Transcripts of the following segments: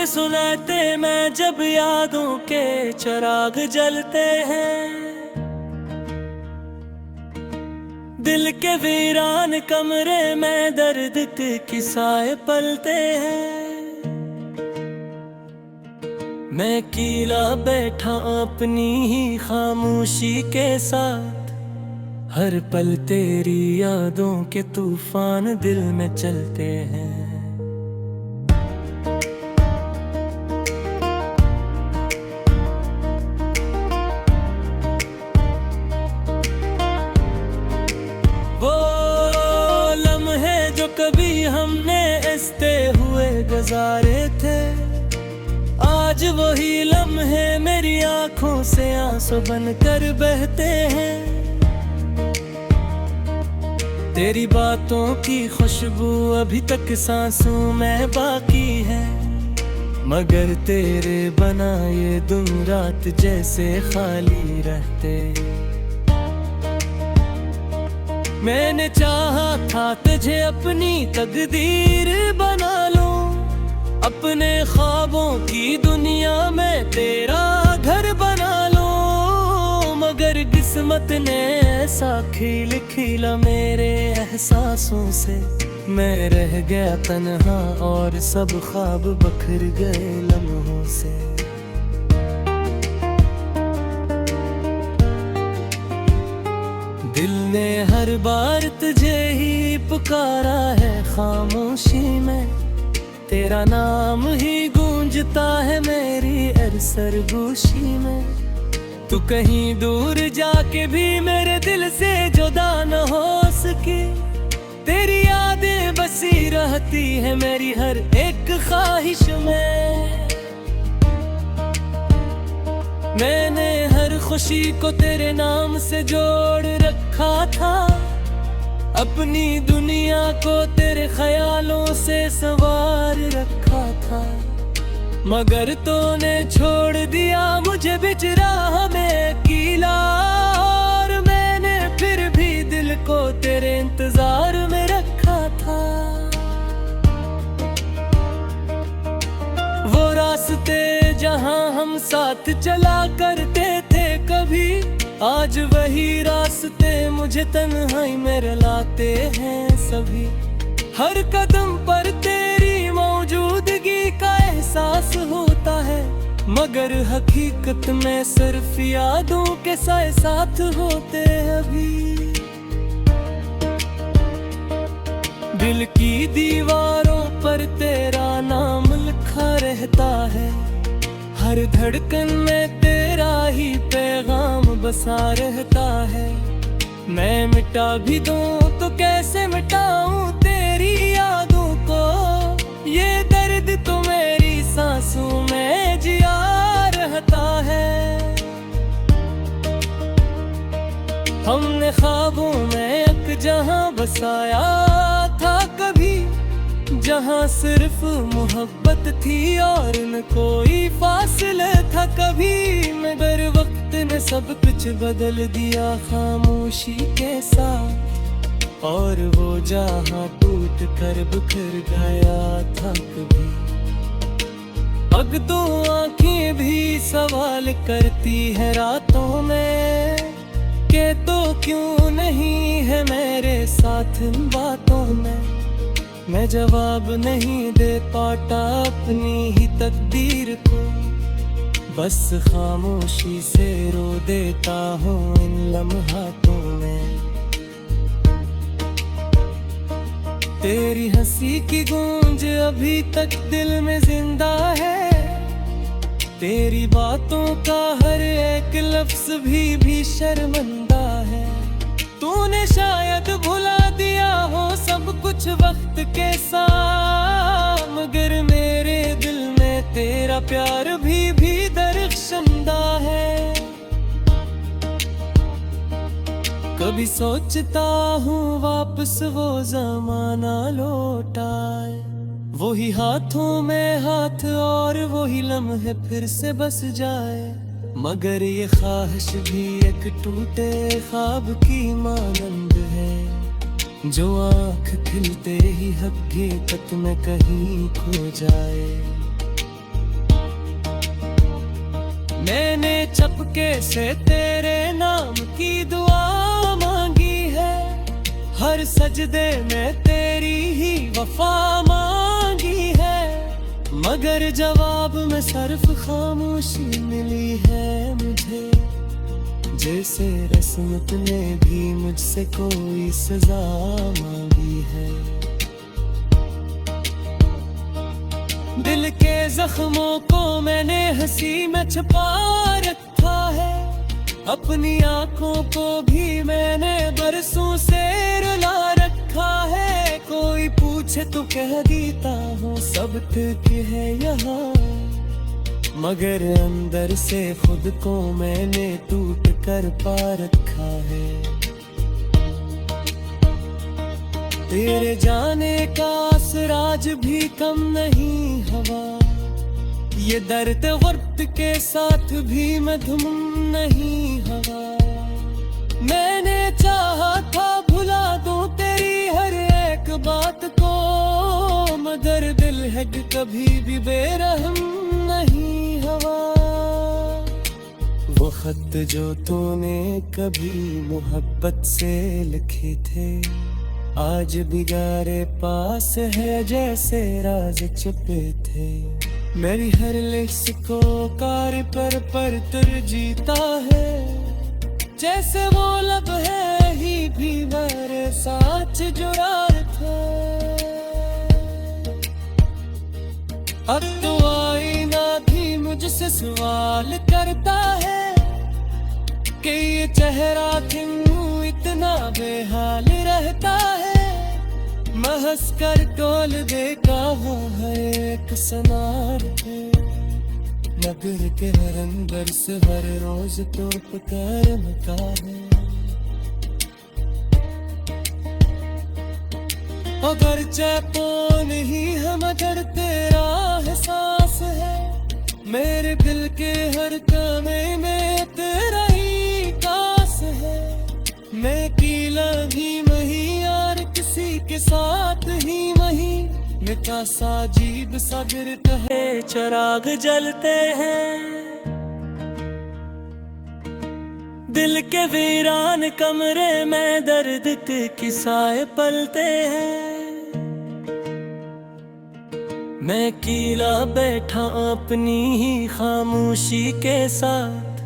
सुनाते मैं जब यादों के चिराग जलते हैं। दिल के वीरान कमरे में दर्द के किस्से पलते हैं। मैं अकेला बैठा अपनी ही खामोशी के साथ, हर पल तेरी यादों के तूफान दिल में चलते हैं। वो लम्हे जो कभी हमने हंसते हुए गुजारे थे, आज वही लम्हे मेरी आंखों से आंसू बनकर बहते हैं। तेरी बातों की खुशबू अभी तक सांसों में बाकी है, मगर तेरे बना ये दिन रात जैसे खाली रहते। मैंने चाहा था तुझे अपनी तकदीर बना लूं, अपने ख्वाबों की दुनिया में तेरा घर बना लूं, मगर किस्मत ने ऐसा खेल खेला मेरे एहसासों से। मैं रह गया तन्हा और सब ख्वाब बखर गए लम्हों से। दिल ने हर बार तुझे ही पुकारा है खामोशी में, तेरा नाम ही गूंजता है मेरी हर सरगोशी में। तू कहीं दूर जाके भी मेरे दिल से जुदा न हो सके, तेरी यादें बसी रहती है मेरी हर एक ख्वाहिश में। मैंने हर खुशी को तेरे नाम से जोड़ रखा था, अपनी दुनिया को तेरे ख्यालों से संवार रखा था, मगर तूने छोड़ दिया मुझे बीच राह में अकेला। और मैंने फिर भी दिल को तेरे इंतजार में रखा था। वो रास्ते जहां हम साथ चला करते थे कभी, आज वही रास्ते मुझे तन्हाई में रुलाते हैं सभी। हर कदम पर तेरी मौजूदगी का एहसास होता है, मगर हकीकत में सिर्फ यादों के साथ होते अभी। दिल की दीवारों पर तेरा नाम लिखा रहता है, हर धड़कन में तेरा ही पैगाम बसा रहता है। मैं मिटा भी दूं तो कैसे मिटाऊं तेरी यादों को, ये दर्द तो मेरी सांसों में जिया रहता है। हमने ख्वाबों में एक जहां बसाया था कभी, जहां सिर्फ मोहब्बत थी और न कोई फासला था कभी, मगर वक्त ने सब कुछ बदल दिया खामोशी के साथ। और वो जहां टूट कर बिखर गया था कभी, अब तो आंखें भी सवाल करती है रातों में, के तो क्यों नहीं है मेरे साथ इन बातों में। मैं जवाब नहीं दे पाता अपनी ही तकदीर को, बस खामोशी से रो देता हूँ इन लम्हातों में। तेरी हंसी की गूंज अभी तक दिल में जिंदा है, तेरी बातों का हर एक लफ्ज भी शर्मिंदा है। तूने शायद भुला दिया हो सब कुछ वक्त के साथ, मगर मेरे दिल में तेरा प्यार भी दर्शंदा है। कभी सोचता हूँ वापस वो जमाना लौट आए, वही हाथों में हाथ और वही लम्हे फिर से बस जाए, मगर ये ख्वाहिश भी एक टूटे ख्वाब की मानंद है, जो आँख खिलते ही हकीकत में कहीं खो जाए। मैंने चपके से तेरे नाम की दुआ मांगी है, हर सजदे में तेरी ही वफा मांगी है, मगर जवाब में सिर्फ खामोशी मिली है मुझे, जैसे रस्मत ने भी मुझसे कोई सजा मांगी है। दिल के जख्मों को मैंने हंसी में छुपा रखा है, अपनी आंखों को भी मैंने बरसों से रुला रखा है, कोई पूछे तो कह देता हूँ सब ठीक है यहाँ, मगर अंदर से खुद को मैंने टूट कर पा रखा है। तेरे जाने का असराज भी कम नहीं हवा, ये दर्द वक्त के साथ भी मधुम नहीं हवा, मैंने चाहा था भुला दूं तेरी हर एक बात को, मगर दिल है कि कभी भी बेरहम नहीं हवा। वो खत जो तूने कभी मोहब्बत से लिखे थे, आज बिगारे पास है जैसे राज छुपे थे, मेरी हर लिख्स को कार पर तुर जीता है, जैसे वो लब है ही भी मेरे साथ जुड़ा था। अब तो आईना भी मुझसे सवाल करता है कि ये चेहरा क्यों इतना बेहाल रहता है, महस कर टोल देखा वो है एक सनार है, नगर के हर अंदर से हर रोज तोप कर मका है। अगर चैपोन ही है मगर तेरा एहसास है, मेरे दिल के हर कमे में तेरा ही कास है, मैं कीला भी नहीं यार किसी के साथ ही वही, मिटा सा अजीब सा गिरता है, चिराग जलते हैं दिल के वीरान कमरे में, दर्द के किस्से पलते हैं, मैं कीला बैठा अपनी ही खामोशी के साथ,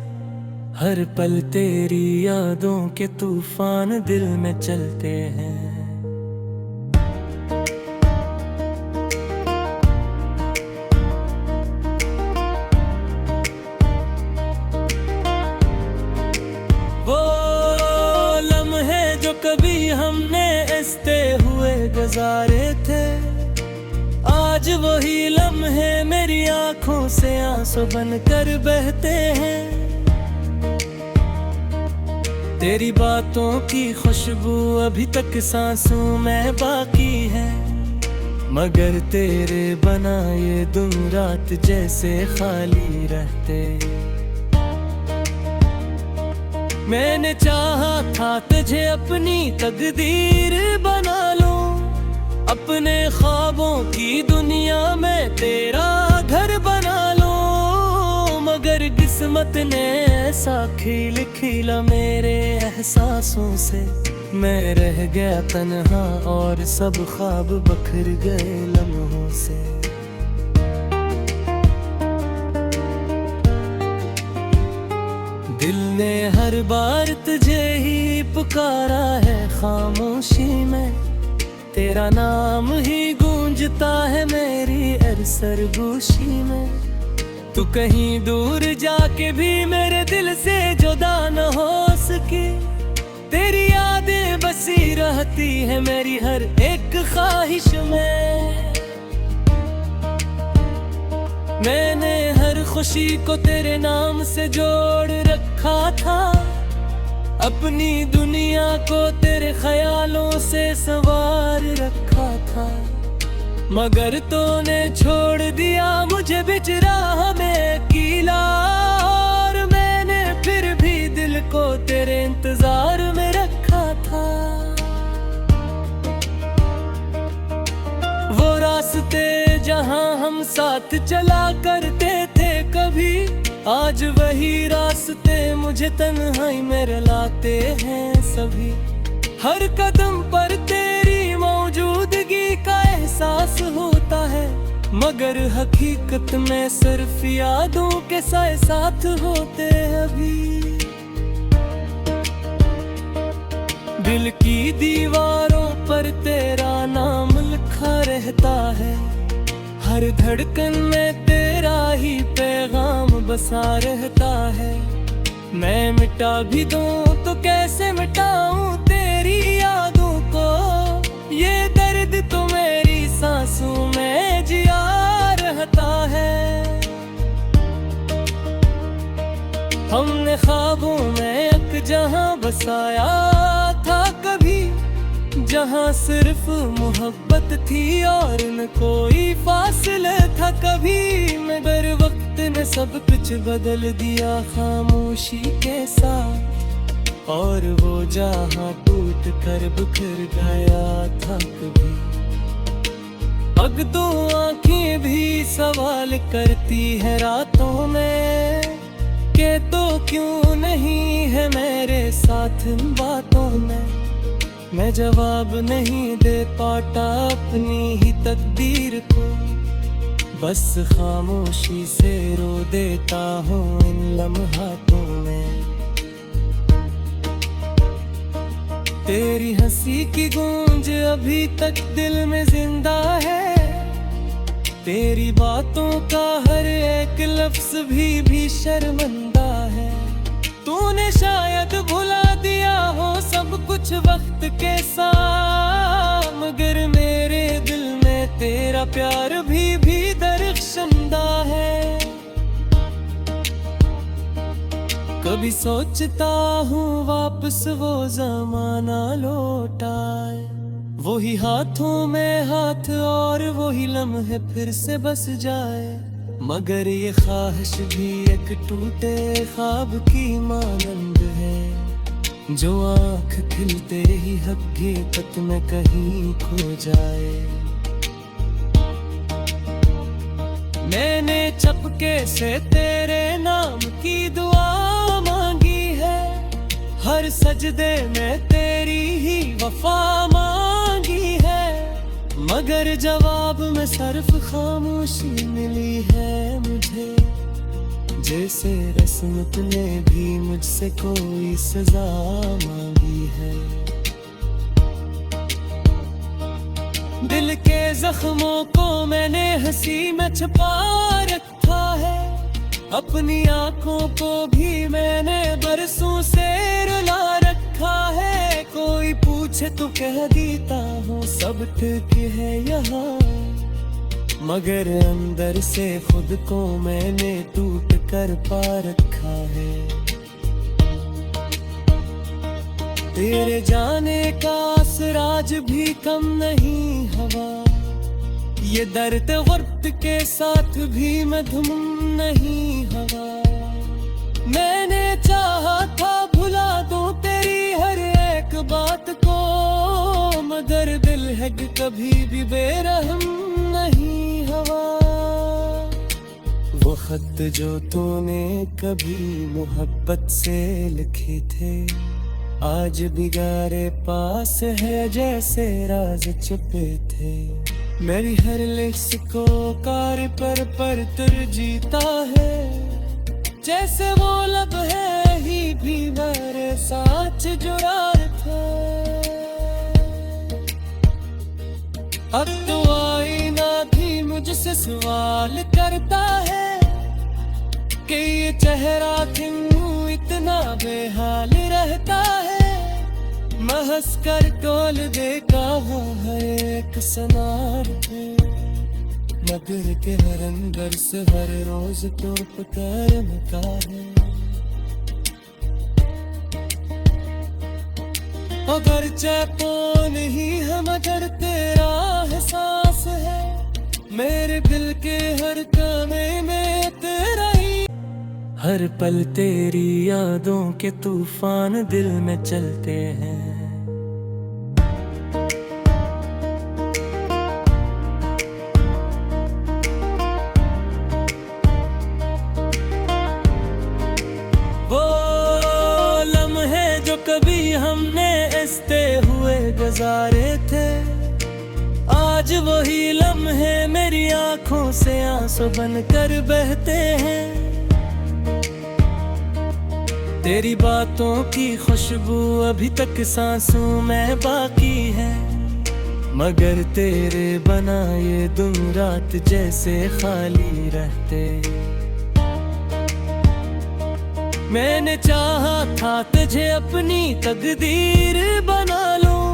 हर पल तेरी यादों के तूफान दिल में चलते हैं। वो लम्हे जो कभी हमने हंसते हुए गुजारे थे, आज वही लम्हे मेरी आंखों से आंसू बनकर बहते हैं, तेरी बातों की खुशबू अभी तक सांसों में बाकी है, मगर तेरे बना ये दिन रात जैसे खाली रहते। मैंने चाहा था तुझे अपनी तकदीर बना लूं, अपने ख्वाबों की दुनिया में तेरा घर बना लूं, मगर किस्मत ने ऐसा खेल खेला मेरे एहसासों से, मैं रह गया तन्हा और सब ख्वाब बखर गए लम्हों से। दिल ने हर बार तुझे ही पुकारा है खामोशी में, तेरा नाम ही गूंजता है मेरी हर सरगोशी में, तू कहीं दूर जाके भी मेरे दिल से जुदा न हो सके, तेरी यादें बसी रहती है मेरी हर एक ख्वाहिश में, मैंने हर खुशी को तेरे नाम से जोड़ रखा था, अपनी दुनिया को तेरे ख्यालों से संवार रखा था, मगर तूने छोड़ दिया मुझे बीच राह में अकेला, और मैंने फिर भी दिल को तेरे इंतजार में रखा था। वो रास्ते जहां हम साथ चला करते थे कभी, आज वही रास्ते मुझे तन्हाई में रुलाते हैं सभी। हर कदम पर तेरी मौजूदगी का एहसास होता है, मगर हकीकत में सिर्फ यादों के साथ होते अभी। दिल की दीवारों पर तेरा नाम लिखा रहता है, हर धड़कन में तेरा ही पैगाम बसा रहता है। मैं मिटा भी दूं तो कैसे मिटाऊं तेरी यादों को, ये दर्द तो मेरी सांसों में जिया रहता है। हमने ख्वाबों में एक जहां बसाया था कभी, जहां सिर्फ मोहब्बत थी और न कोई फासला था कभी। मगर वक्त ने सब कुछ बदल दिया खामोशी के साथ, और वो जहां टूट कर बिखर गया था कभी। अब तो आंखें भी सवाल करती है रातों में, के तो क्यों नहीं है मेरे साथ इन बातों में। मैं जवाब नहीं दे पाता अपनी ही तकदीर को, बस खामोशी से रो देता हूँ इन लम्हातों में। तेरी हंसी की गूंज अभी तक दिल में जिंदा है, तेरी बातों का हर एक लफ्ज भी शर्मिंदा है। तूने शायद भुला दिया हो सब कुछ वक्त के साथ, मगर मेरे दिल में तेरा प्यार भी दर्शंदा है। कभी सोचता हूँ वापस वो जमाना लौट आए, वही हाथों में हाथ और वही लम्हे फिर से बस जाए। मगर ये ख्वाहिश भी एक टूटे ख्वाब की मानंद है, जो आँख खिलते ही हकीकत में कहीं खो जाए। मैंने चपके से तेरे नाम की दुआ मांगी है, हर सजदे में तेरी ही वफा मांगी है। मगर जवाब में सिर्फ खामोशी मिली है मुझे, जैसे रस्मत ने भी मुझसे कोई सजा मांगी है। दिल के जख्मों को मैंने हंसी में छुपा रखा है, अपनी आंखों को भी मैंने बरसों से रुला रखा है। कोई पूछे तो कह देता हूँ सब ठीक है यहाँ, मगर अंदर से खुद को मैंने टूट कर पा रखा है। तेरे जाने का असराज भी कम नहीं हवा, ये दर्द वक्त के साथ भी मधुम नहीं हवा। मैंने चाहा था भुला दूं तेरी हर एक बात को, मगर दिल है कि कभी भी बेरहम नहीं हवा। वो खत जो तूने कभी मोहब्बत से लिखे थे, आज भी गारे पास है जैसे राज छुपे थे। मेरी हर लिख्स को कार पर तुर जीता है, जैसे वो लब है ही भी मेरे साथ जुड़ा था। अब तो आईना भी मुझसे सवाल करता है कि ये चेहरा क्यों इतना बेहाल रहता है। मैं हंस कर टोल देखा हूँ हर एक सनार पे, मगर के हर अंदर से हर रोज तोप कर मका है। अगर चैपोन ही है मगर तेरा एहसास है, मेरे दिल के हर कोने में तेरा ही। हर पल तेरी यादों के तूफान दिल में चलते हैं। गुजारे थे। आज वही लम्हे मेरी आंखों से आंसू बनकर बहते हैं। तेरी बातों की खुशबू अभी तक सांसों में बाकी है, मगर तेरे बना ये दिन रात जैसे खाली रहते। मैंने चाहा था तुझे अपनी तकदीर बना लूं,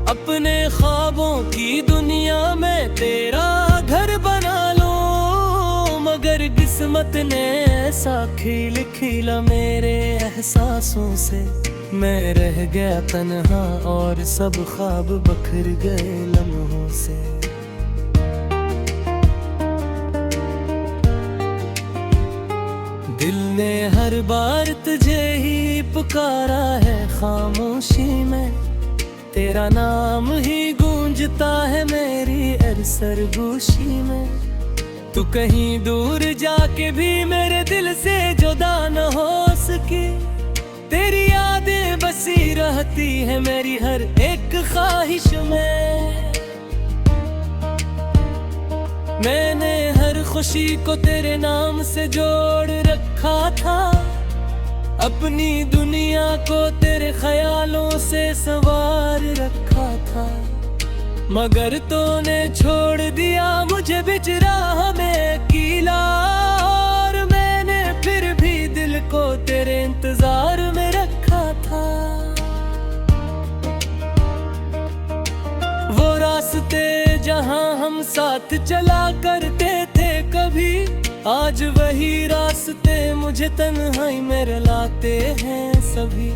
अपने ख्वाबों की दुनिया में तेरा घर बना लूं, मगर किस्मत ने ऐसा खेल खेला मेरे एहसासों से। मैं रह गया तन्हा और सब ख्वाब बखर गए लम्हों से। दिल ने हर बार तुझे ही पुकारा है खामोशी में, तेरा नाम ही गूंजता है मेरी हर सरगोशी में। तू कहीं दूर जाके भी मेरे दिल से जुदा न हो सके, तेरी यादें बसी रहती है मेरी हर एक ख्वाहिश में। मैंने हर खुशी को तेरे नाम से जोड़ रखा था, अपनी दुनिया को तेरे ख्यालों से संवार रखा था, मगर तूने छोड़ दिया मुझे बीच राह में अकेला। और मैंने फिर भी दिल को तेरे इंतजार में रखा था। वो रास्ते जहां हम साथ चला करते थे कभी, आज वही रास्ते मुझे तन्हाई में रुलाते हैं सभी।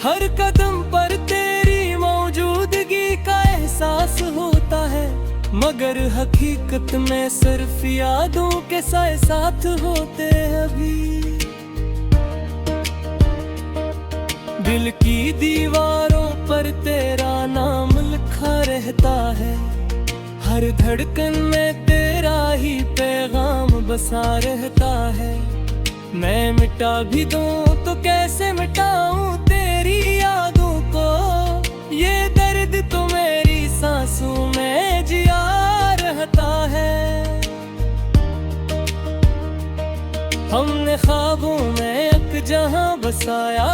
हर कदम पर तेरी मौजूदगी का एहसास होता है, मगर हकीकत में सिर्फ यादों के साथ होते अभी। दिल की दीवारों पर तेरा नाम लिखा रहता है, हर धड़कन में तेरा ही पैगाम बसा रहता है। मैं मिटा भी दूं तो कैसे मिटाऊं तेरी यादों को, ये दर्द तो मेरी सांसों में जिया रहता है। हमने ख्वाबों में एक जहां बसाया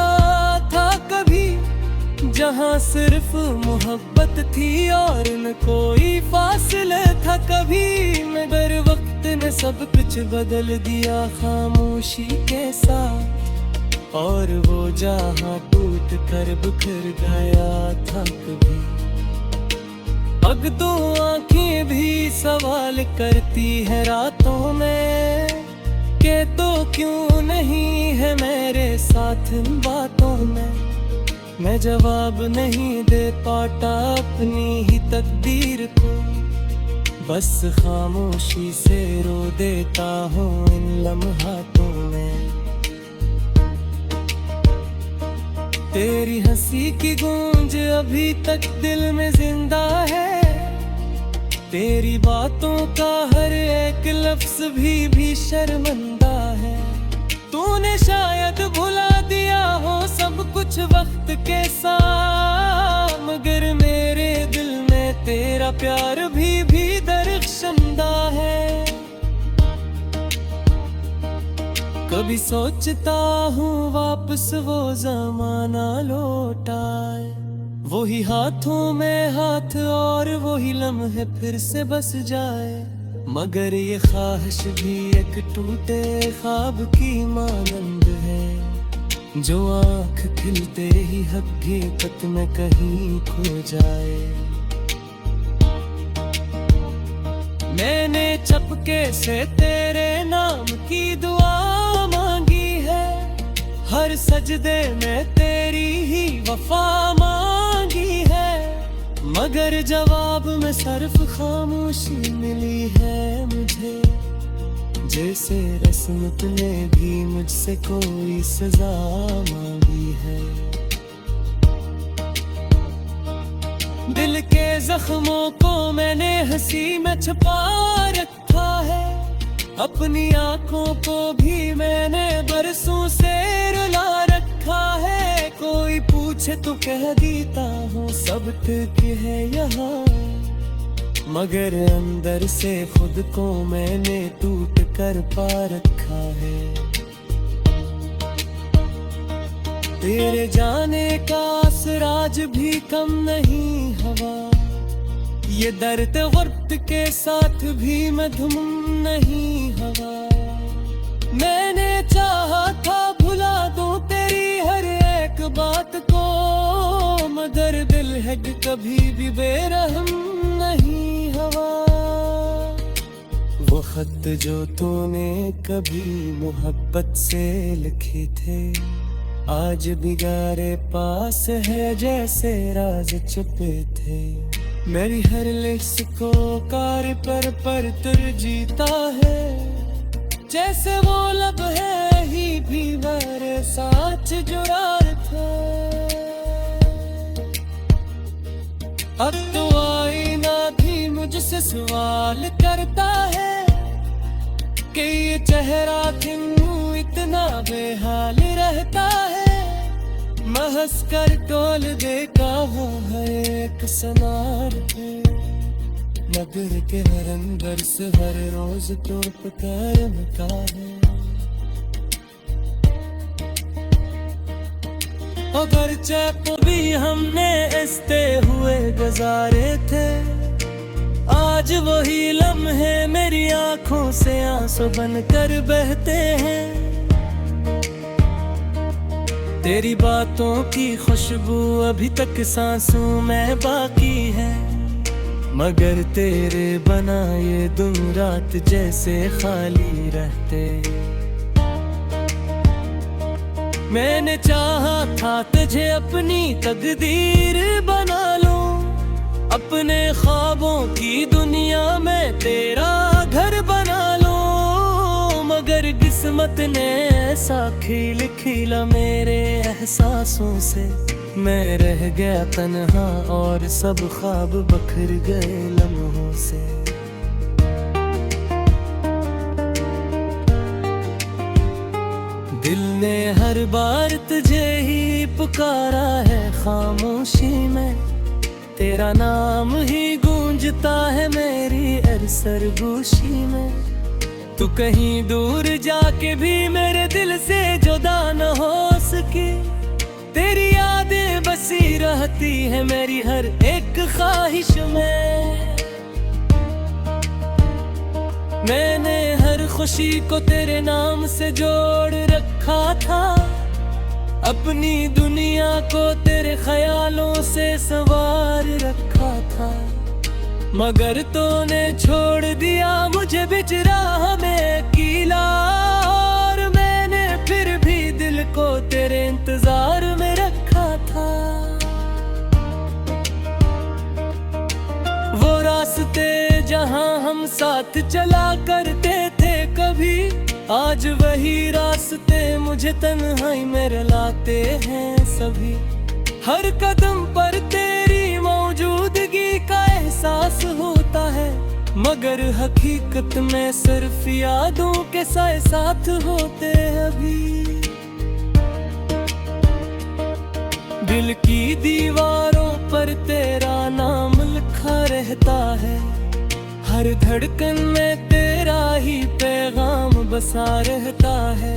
था कभी, जहां सिर्फ मोहब्बत थी और न कोई फासला था कभी, मगर वक्त ने सब कुछ बदल दिया खामोशी के साथ। और वो जहां टूट कर बिखर गया था कभी, अब तो आंखें भी सवाल करती है रातों में, के तो क्यों नहीं है मेरे साथ इन बातों में। मैं जवाब नहीं दे पाता अपनी ही तकदीर को, बस खामोशी से रो देता हूँ इन लम्हातों में। तेरी हंसी की गूंज अभी तक दिल में जिंदा है, तेरी बातों का हर एक लफ्ज भी शर्मिंदा है। तूने शायद भुला दिया हो सब कुछ वक्त के साथ, मगर मेरे दिल में तेरा प्यार भी दर्शंदा है। कभी सोचता हूँ वापस वो जमाना लौट आए, वही हाथों में हाथ और वही लम्हे फिर से बस जाए, मगर ये ख्वाहिश भी एक टूटे ख्वाब की मानंद है, जो आँख खिलते ही हकीकत में कहीं खो जाए। मैंने चपके से तेरे नाम की दुआ मांगी है, हर सजदे में तेरी ही वफा मांगी है, मगर जवाब में सिर्फ खामोशी मिली है मुझे। जैसे रस्मत ने भी मुझसे कोई सजा मांगी है। दिल के जख्मों को मैंने हंसी में छुपा रखा है, अपनी आंखों को भी मैंने बरसों से रुला रखा है। कोई पूछे तो कह देता हूँ सब ठीक है यहाँ, मगर अंदर से खुद को मैंने टूट कर पा रखा है। तेरे जाने का असराज भी कम नहीं हवा, ये दर्द वक्त के साथ भी मधुम नहीं हवा। मैंने चाहा था भुला दूं तेरी हर एक बात को, मगर दिल है कभी भी बेरहम नहीं हवा। वो खत जो तूने कभी मोहब्बत से लिखे थे, आज बिगारे पास है जैसे राज छुपे थे। मेरी हर लिस्ट को कार पर तुर जीता है, जैसे वो लब है ही भी मेरे साथ जुड़ा था। अब तो आईना भी मुझसे सवाल करता है कि ये चेहरा क्यों इतना बेहाल रहता है। मैं हंस कर तोल देखा हूँ हर एक सनार पे, मगर के हर अंदर से हर रोज तोप कर मिटा है। अगर चैप भी हमने ऐसे हुए गुजारे थे, आज वही लम्हे मेरी आंखों से आंसू बनकर बहते हैं। तेरी बातों की खुशबू अभी तक सांसों में बाकी है, मगर तेरे बना ये दिन रात जैसे खाली रहते। मैंने चाहा था तुझे अपनी तकदीर बना लूं, अपने ख्वाबों की दुनिया में तेरा घर बना लूं, मगर किस्मत ने ऐसा खेल खेला मेरे एहसासों से। मैं रह गया तन्हा और सब ख्वाब बखर गए लम्हों से। दिल ने हर बार तुझे ही पुकारा है खामोशी में, तेरा नाम ही गूंजता है मेरी हर सरगोशी में। तू कहीं दूर जाके भी मेरे दिल से जुदा न हो सके, तेरी यादें बसी रहती है मेरी हर एक ख्वाहिश में। मैंने हर खुशी को तेरे नाम से जोड़ रखा था, अपनी दुनिया को तेरे ख्यालों से संवार रखा था, मगर तूने छोड़ दिया मुझे बीच राह में अकेला। और मैंने फिर भी दिल को तेरे इंतजार में रखा था। वो रास्ते जहां हम साथ चला करते थे कभी, आज वही रास्ते मुझे तन्हाई में रुलाते हैं सभी। हर कदम पर तेरी मौजूदगी का एहसास होता है, मगर हकीकत में सिर्फ यादों के साथ होते अभी। दिल की दीवारों पर तेरा नाम लिखा रहता है, हर धड़कन में तेरा ही पैगाम बसा रहता है।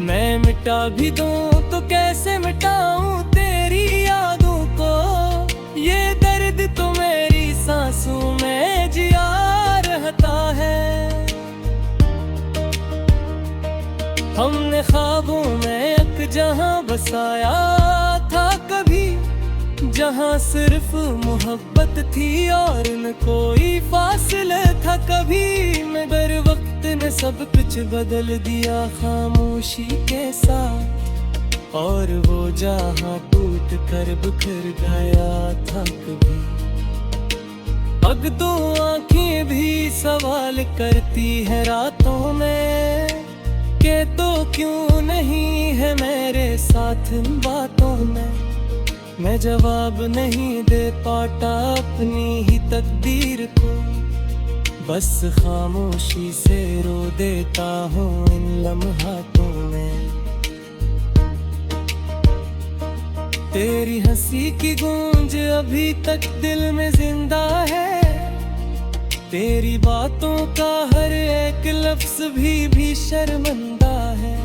मैं मिटा भी दूं तो कैसे मिटाऊं तेरी यादों को, ये दर्द तो मेरी सांसों में जिया रहता है। हमने ख्वाबों में एक जहां बसाया था कभी, जहां सिर्फ मोहब्बत थी और न कोई फासला था कभी, मगर वक्त ने सब कुछ बदल दिया खामोशी के साथ। और वो जहां टूट कर बिखर गया था कभी, अब तो आंखें भी सवाल करती है रातों में कि तो क्यों नहीं है मेरे साथ इन बातों में। मैं जवाब नहीं दे पाता अपनी ही तकदीर को, बस खामोशी से रो देता हूँ इन लम्हातों में। तेरी हंसी की गूंज अभी तक दिल में जिंदा है, तेरी बातों का हर एक लफ्ज भी शर्मिंदा है।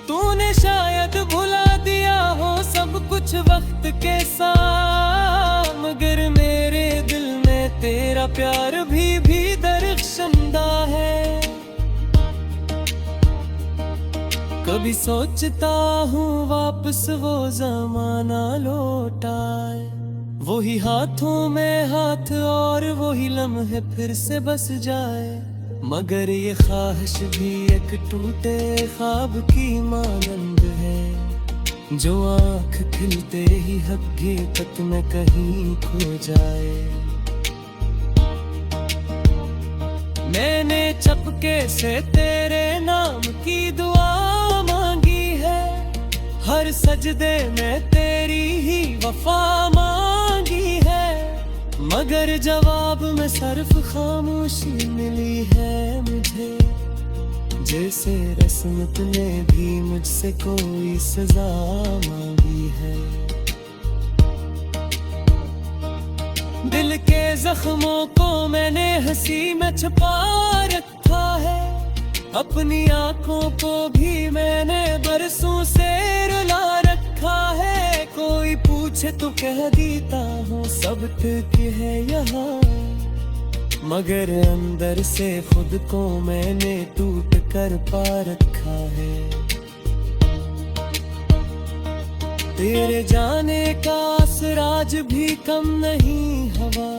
तूने शायद भुला दिया हो सब कुछ वक्त के साथ, मगर मेरे दिल में तेरा प्यार भी दर्शंदा है। कभी सोचता हूँ वापस वो जमाना लौट आए, वही हाथों में हाथ और वही लम्हे फिर से बस जाए, मगर ये ख्वाहिश भी एक टूटे ख्वाब की मानंद है, जो आँख खिलते ही हकीकत में कहीं खो जाए। मैंने चपके से तेरे नाम की दुआ मांगी है, हर सजदे में तेरी ही वफा मांगी है, मगर जवाब में सिर्फ खामोशी मिली है मुझे, जैसे रस्मत ने भी मुझसे कोई सजा मांगी है। दिल के जख्मों को मैंने हंसी में छुपा रखा है, अपनी आंखों को भी मैंने बरसों से रुला रखा है। कोई पूछे तो कह देता हूँ सब ठीक है यहाँ, मगर अंदर से खुद को मैंने टूट कर पा रखा है। तेरे जाने का असराज भी कम नहीं हवा,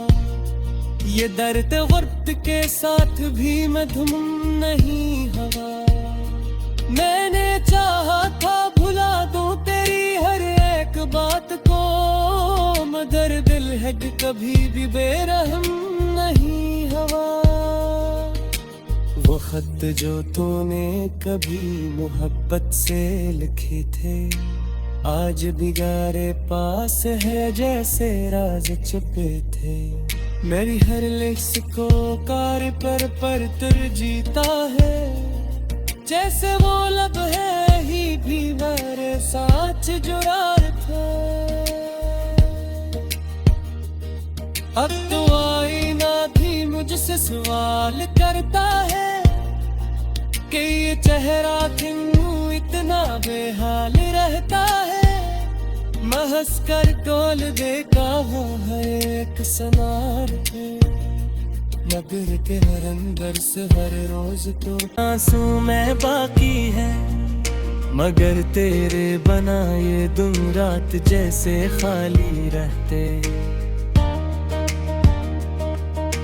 ये दर्द वक्त के साथ भी मधुम नहीं हवा। मैंने चाहा था भुला दूं तेरी हर एक बात को, मगर दिल है कि कभी भी बेरहम नहीं हवा। वो खत जो तूने कभी मोहब्बत से लिखे थे, आज भी गारे पास है जैसे राज छुपे थे। मेरी हर लिख्स को कार पर तुर जीता है, जैसे वो लब है ही भी मेरे साथ जुड़ा था। अब तो आईना भी मुझसे सवाल करता है कि ये चेहरा क्यों इतना बेहाल रहता है। मैं हंस कर टोल देखा हूँ हर एक सनार पे, नगर के हर अंदर से हर रोज तो आंसू में बाकी है, मगर तेरे बना ये दिन रात जैसे खाली रहते।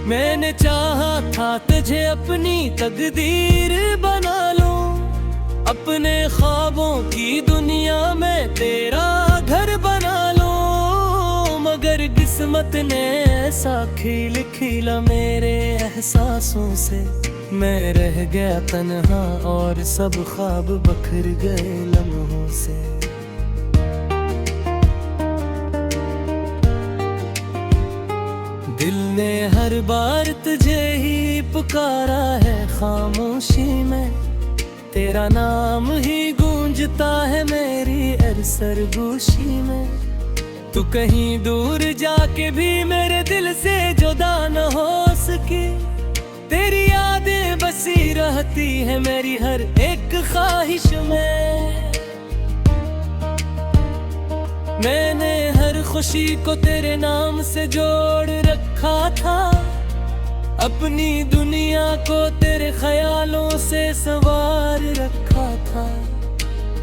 मैंने चाहा था तुझे अपनी तकदीर बना लूं, अपने ख्वाबों की दुनिया में तेरा घर बना लूं, मगर किस्मत ने ऐसा खेल खेला मेरे एहसासों से। मैं रह गया तन्हा और सब ख्वाब बखर गए लम्हों से। दिल ने हर बार तुझे ही पुकारा है खामोशी में, तेरा नाम ही गूंजता है मेरी हर सरगोशी में। तू कहीं दूर जाके भी मेरे दिल से जुदा न हो सके, तेरी यादें बसी रहती है मेरी हर एक ख्वाहिश में। मैंने हर खुशी को तेरे नाम से जोड़ रखा था, अपनी दुनिया को तेरे ख्यालों से संवार रखा था,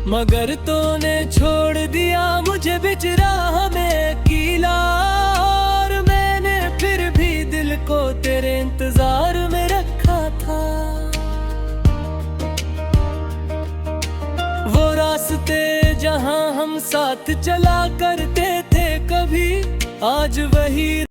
मगर तूने छोड़ दिया मुझे बीच राह में अकेला, और मैंने फिर भी दिल को तेरे इंतजार में रखा था। वो रास्ते जहां हम साथ चला करते थे कभी, आज वही